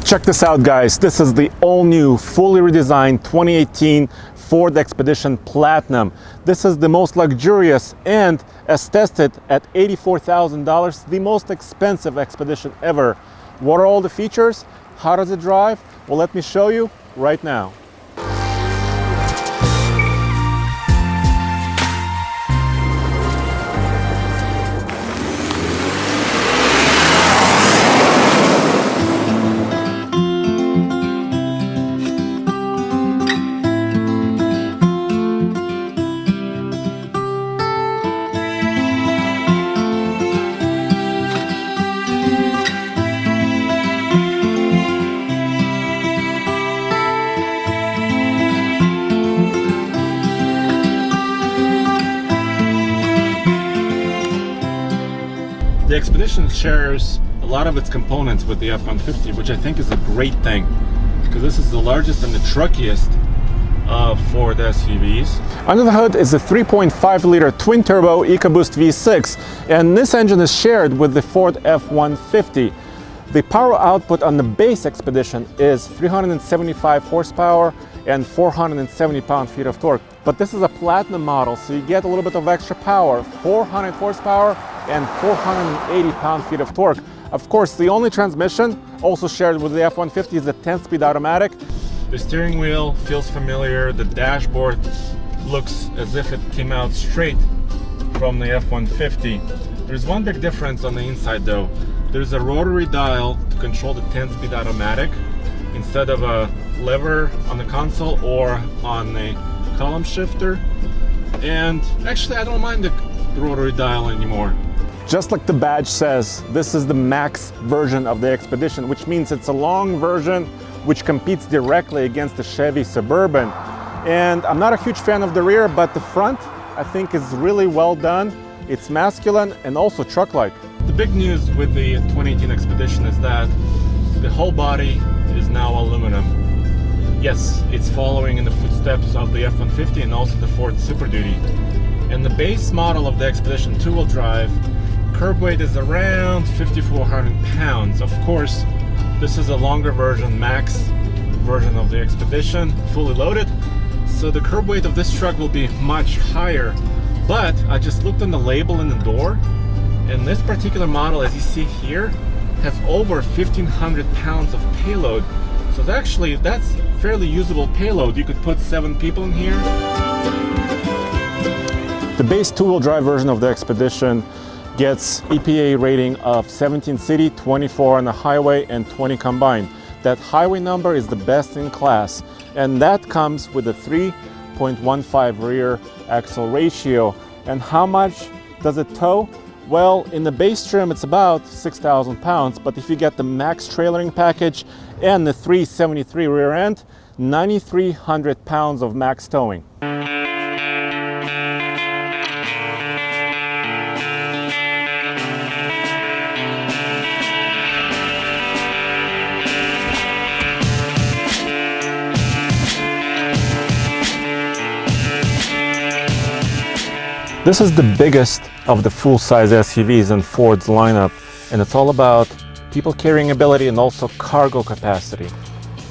Check this out, guys. This is the all-new, fully redesigned 2018 Ford Expedition Platinum. This is the most luxurious and, as tested at $84,000, the most expensive Expedition ever. What are all the features? How does it drive? Well, let me show you right now. The Expedition shares a lot of its components with the F-150, which I think is a great thing, because this is the largest and the truckiest of Ford SUVs. Under the hood is a 3.5-liter twin-turbo EcoBoost V6, and this engine is shared with the Ford F-150. The power output on the base Expedition is 375 horsepower and 470 pound-feet of torque. But this is a Platinum model, so you get a little bit of extra power, 400 horsepower and 480 pound-feet of torque. Of course, the only transmission also shared with the F-150 is a 10-speed automatic. The steering wheel feels familiar. The dashboard looks as if it came out straight from the F-150. There's one big difference on the inside though. There's a rotary dial to control the 10-speed automatic instead of a lever on the console or on the column shifter. And actually, I don't mind the rotary dial anymore. Just like the badge says, this is the max version of the Expedition, which means it's a long version which competes directly against the Chevy Suburban. And I'm not a huge fan of the rear, but the front I think is really well done. It's masculine and also truck-like. The big news with the 2018 Expedition is that the whole body is now aluminum. Yes, it's following in the footsteps of the F-150 and also the Ford Super Duty. And the base model of the Expedition two-wheel drive, curb weight is around 5,400 pounds. Of course, this is a longer version, max version of the Expedition, fully loaded. So the curb weight of this truck will be much higher. But I just looked on the label in the door, and this particular model, as you see here, has over 1,500 pounds of payload. So that's fairly usable payload. You could put 7 people in here. The base two-wheel drive version of the Expedition gets EPA rating of 17 city, 24 on the highway, and 20 combined. That highway number is the best in class, and that comes with a 3.15 rear axle ratio. And how much does it tow? Well, in the base trim it's about 6,000 pounds, but if you get the max trailering package and the 373 rear end, 9,300 pounds of max towing. This is the biggest of the full-size SUVs in Ford's lineup, and it's all about people carrying ability and also cargo capacity.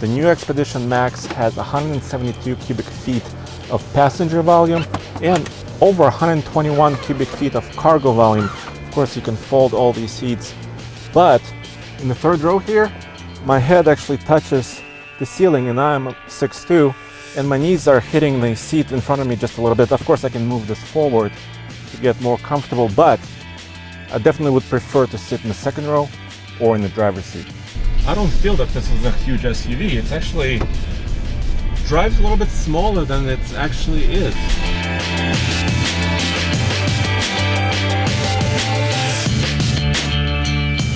The new Expedition Max has 172 cubic feet of passenger volume and over 121 cubic feet of cargo volume. Of course, you can fold all these seats, but in the third row here, my head actually touches the ceiling, and I'm 6'2", and my knees are hitting the seat in front of me just a little bit. Of course, I can move this forward to get more comfortable, but I definitely would prefer to sit in the second row or in the driver's seat. I don't feel that this is a huge SUV. It's actually drives a little bit smaller than it actually is.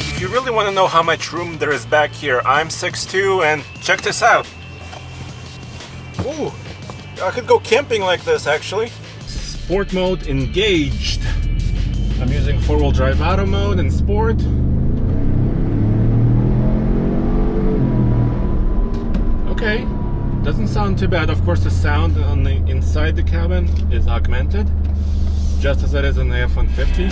If you really want to know how much room there is back here, I'm 6'2", and check this out. Ooh, I could go camping like this actually. Sport mode engaged. I'm using 4-wheel drive auto mode and sport. Okay, doesn't sound too bad. Of course, the sound on the inside the cabin is augmented, just as it is in the F-150.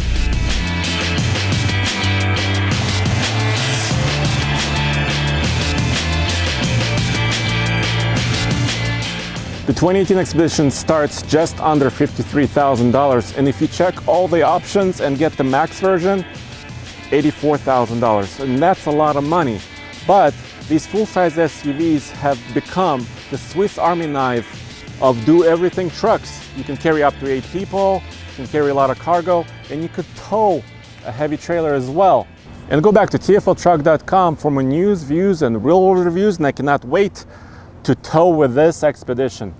The 2018 Expedition starts just under $53,000, and if you check all the options and get the max version, $84,000, and that's a lot of money. But these full-size SUVs have become the Swiss Army knife of do-everything trucks. You can carry up to 8 people, you can carry a lot of cargo, and you could tow a heavy trailer as well. And go back to tfltruck.com for more news, views, and real-world reviews, and I cannot wait to tow with this Expedition.